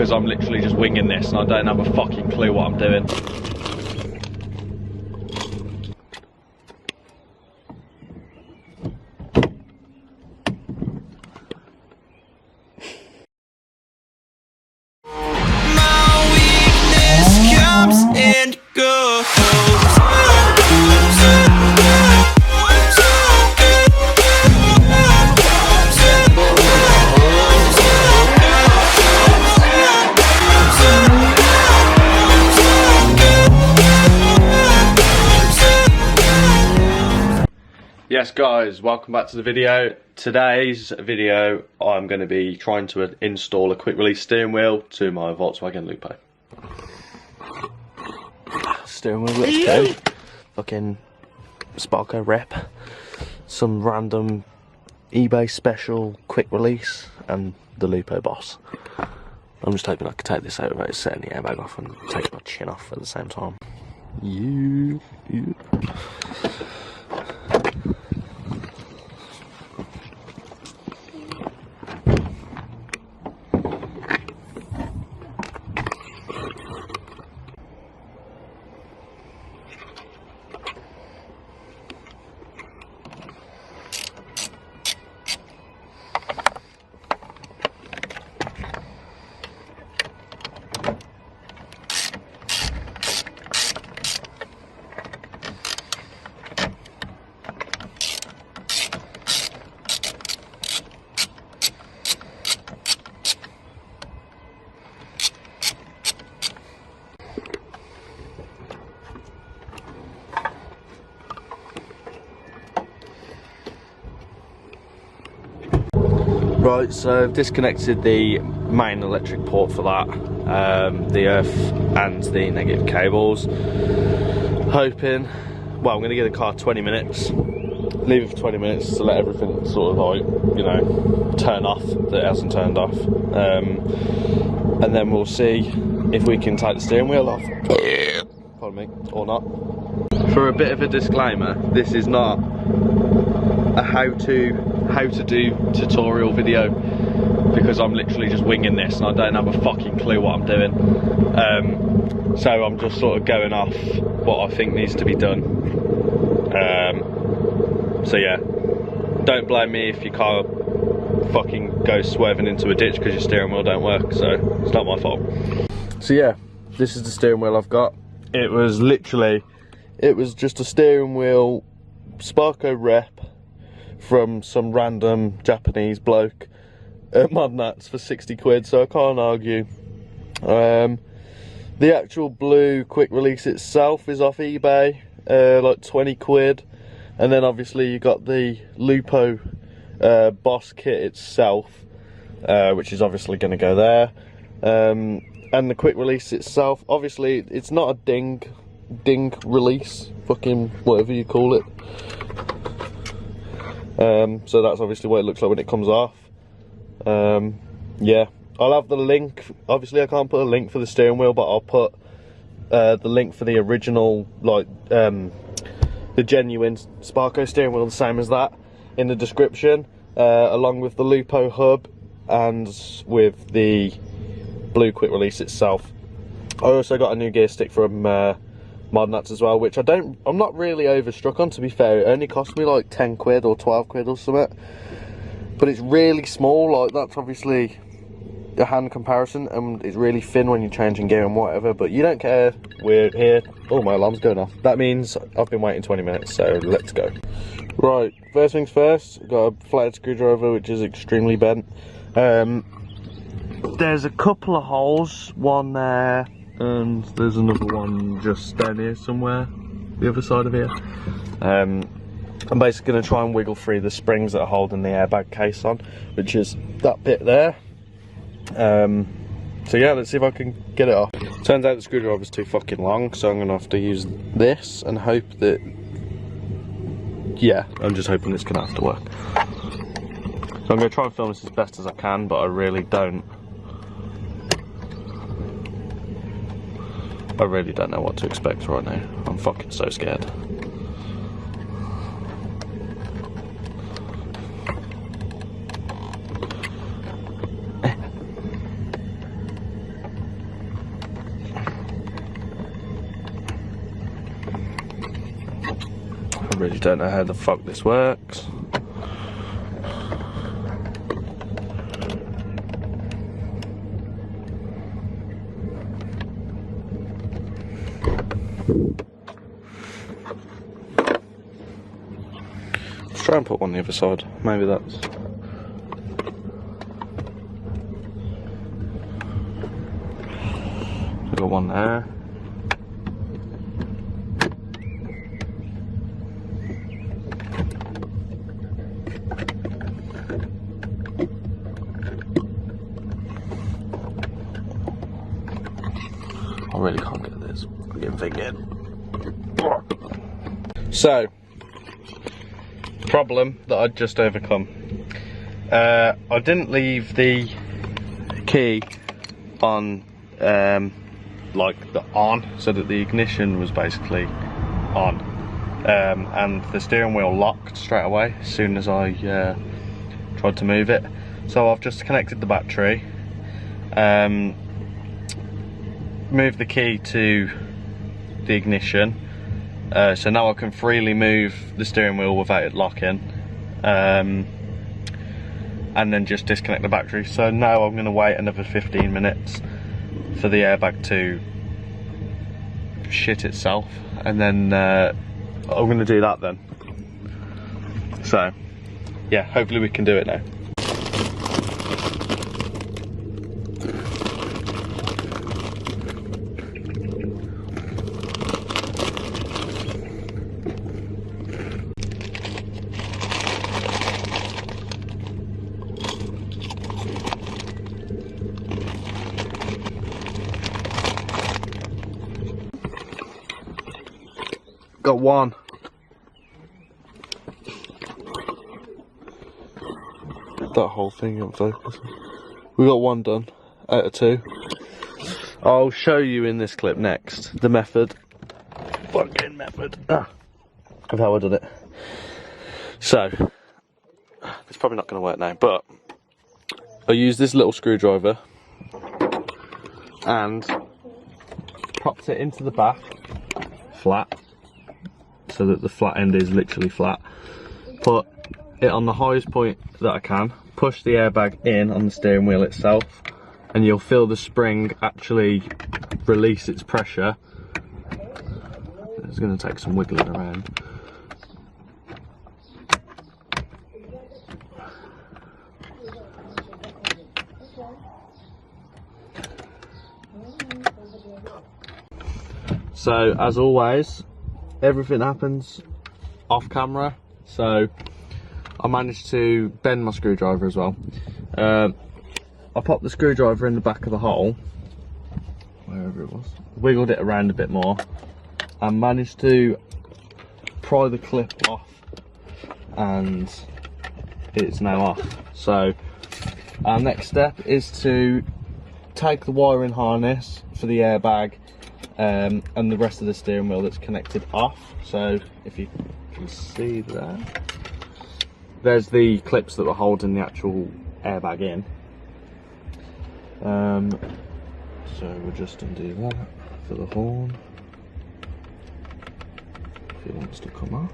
because I'm literally just winging this and I don't have a fucking clue what I'm doing. And goes. Yes guys, welcome back to the video. Today's video I'm going to be trying to install a quick release steering wheel to my Volkswagen Lupo. Steering wheel, let's go. Fucking Sparko rep, some random eBay special quick release, and the Lupo boss. I'm just hoping I can take this out without setting the airbag off and taking my chin off at the same time. Right, so I've disconnected the main electric port for that, the earth and the negative cables. Hoping, well, I'm going to give the car 20 minutes, leave it for 20 minutes to let everything sort of like, you know, turn off that it hasn't turned off. And then we'll see if we can take the steering wheel off, pardon me, or not. For a bit of a disclaimer, this is not a how to do tutorial video, because I'm literally just winging this and I don't have a fucking clue what I'm doing. So I'm just sort of going off what I think needs to be done. So yeah, don't blame me if your car fucking goes swerving into a ditch because your steering wheel don't work, so it's not my fault. So yeah, this is the steering wheel I've got. It was just a steering wheel Sparko rep from some random Japanese bloke at Modnats for 60 quid, so I can't argue. The actual blue quick release itself is off eBay, like 20 quid, and then obviously you got the Lupo boss kit itself, which is obviously going to go there, and the quick release itself, obviously it's not a ding release, fucking whatever you call it. So that's obviously what it looks like when it comes off. Yeah, I'll have the link. Obviously I can't put a link for the steering wheel, but I'll put the link for the original, like the genuine Sparko steering wheel, the same as that, in the description, along with the Lupo hub and with the blue quick release itself. I also got a new gear stick from Modnats as well, which I'm not really overstruck on, to be fair. It only cost me like 10 quid or 12 quid or something, but it's really small. Like, that's obviously a hand comparison, and it's really thin when you're changing gear and whatever, but you don't care, we're here. Oh, my alarm's going off. That means I've been waiting 20 minutes, so let's go. Right, first things first, got a flathead screwdriver which is extremely bent. There's a couple of holes, one there, and there's another one just down here somewhere, the other side of here. I'm basically going to try and wiggle through the springs that are holding the airbag case on, which is that bit there. So yeah, let's see if I can get it off. Turns out the screwdriver's too fucking long, so I'm going to have to use this and hope that, yeah, I'm just hoping it's going to have to work. So I'm going to try and film this as best as I can, but I really don't know what to expect right now. I'm fucking so scared. really don't know how the fuck this works. Let's try and put one on the other side. Maybe that's... I've got one there. I really can't get this fucking thing in. So, problem that I'd just overcome. I didn't leave the key on, like the on, so that the ignition was basically on, and the steering wheel locked straight away as soon as I tried to move it. So I've just connected the battery, moved the key to the ignition, so now I can freely move the steering wheel without it locking, and then just disconnect the battery. So now I'm going to wait another 15 minutes for the airbag to shit itself, and then I'm going to do that then. So yeah, hopefully we can do it now. Got one. That whole thing in focus. We got one done out of two. I'll show you in this clip next the method. Fucking method. Of how I did it. So, it's probably not going to work now, but I use this little screwdriver and propped it into the back flat, so that the flat end is literally flat. Put it on the highest point that I can, push the airbag in on the steering wheel itself, and you'll feel the spring actually release its pressure. It's going to take some wiggling around. So as always, everything happens off camera, so I managed to bend my screwdriver as well. I popped the screwdriver in the back of the hole, wherever it was, wiggled it around a bit more, and managed to pry the clip off, and it's now off. So our next step is to take the wiring harness for the airbag and the rest of the steering wheel that's connected off. So if you can see that, there's the clips that were holding the actual airbag in. So we'll just undo that for the horn if it wants to come off.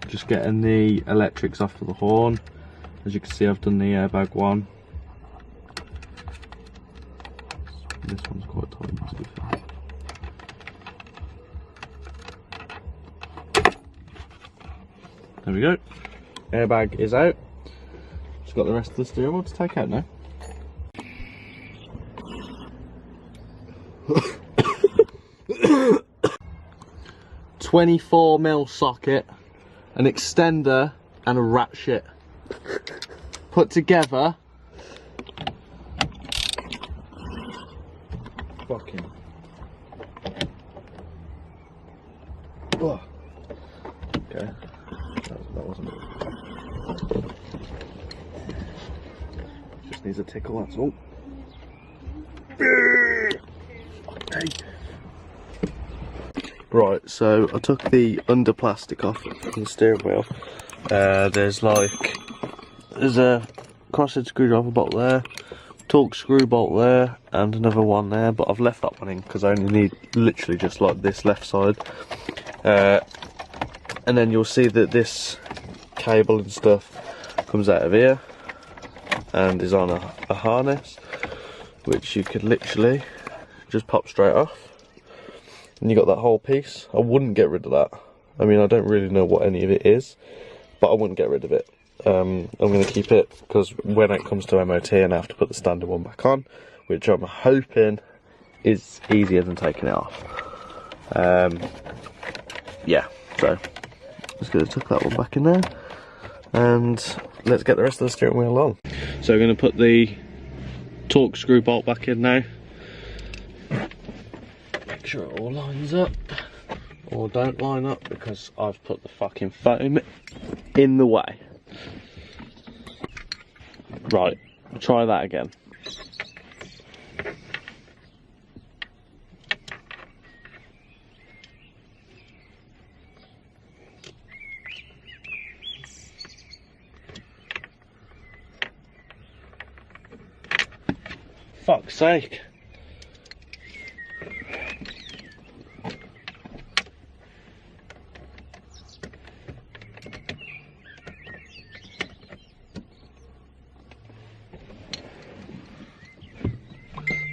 Just getting the electrics off of the horn. As you can see, I've done the airbag one. This one's quite tight, to be fair. There we go. Airbag is out. Just got the rest of the steering wheel to take out now. $24mm socket, an extender, and a ratchet put together. Fucking. Oh. Okay. That wasn't it. Just needs a tickle, that's all. Okay. Right, so I took the under plastic off the steering wheel. There's a crosshead screwdriver bolt there, torque screw bolt there, and another one there, but I've left that one in because I only need literally just like this left side. And then you'll see that this cable and stuff comes out of here and is on a harness, which you could literally just pop straight off. And you got that whole piece. I wouldn't get rid of that. I mean, I don't really know what any of it is, but I wouldn't get rid of it. I'm going to keep it because when it comes to MOT and I have to put the standard one back on, which I'm hoping is easier than taking it off. Yeah, so just going to tuck that one back in there, and let's get the rest of the steering wheel on. So we're going to put the torque screw bolt back in now. Make sure it all lines up, or don't line up because I've put the fucking foam in the way. Right, try that again. Fuck's sake.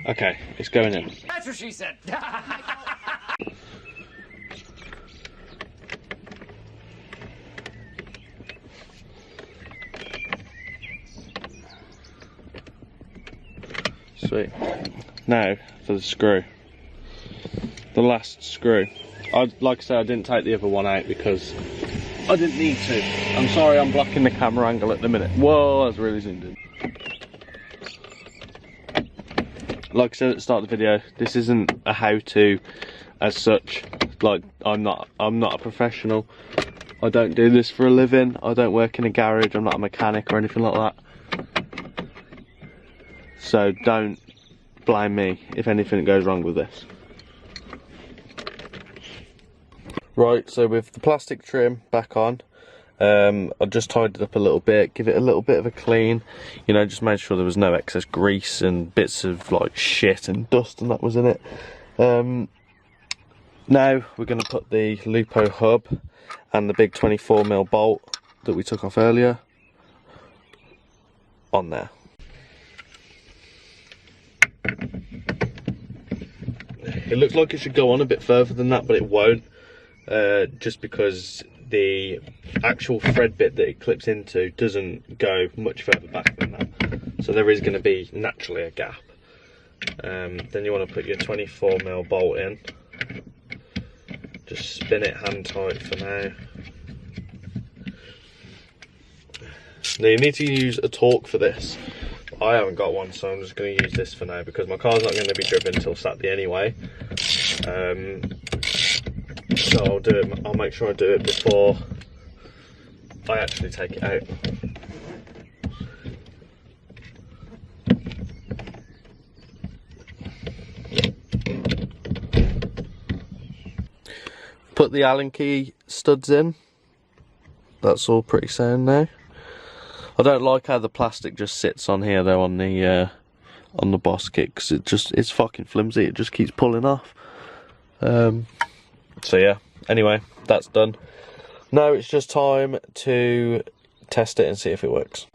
Okay, it's going in. That's what she said. Sweet. Now for the screw. The last screw. Like I said, I didn't take the other one out because I didn't need to. I'm sorry I'm blocking the camera angle at the minute. Whoa, that's really zoomed in. Like I said at the start of the video, this isn't a how-to as such. Like, I'm not a professional. I don't do this for a living. I don't work in a garage. I'm not a mechanic or anything like that. So don't blame me if anything goes wrong with this. Right, so with the plastic trim back on, I just tidied it up a little bit, give it a little bit of a clean, you know, just made sure there was no excess grease and bits of like shit and dust and that was in it. Now we're going to put the Lupo hub and the big 24mm bolt that we took off earlier on there. It looks like it should go on a bit further than that, but it won't, just because the actual thread bit that it clips into doesn't go much further back than that, so there is going to be naturally a gap. Then you want to put your 24mm bolt in, just spin it hand tight for now. Now you need to use a torque for this. I haven't got one, so I'm just going to use this for now because my car's not going to be driven until Saturday anyway. So I'll make sure I do it before I actually take it out. Put the Allen key studs in. That's all pretty sound now. I don't like how the plastic just sits on here though on the boss kit, because it's fucking flimsy. It just keeps pulling off. So yeah, anyway, that's done. Now it's just time to test it and see if it works.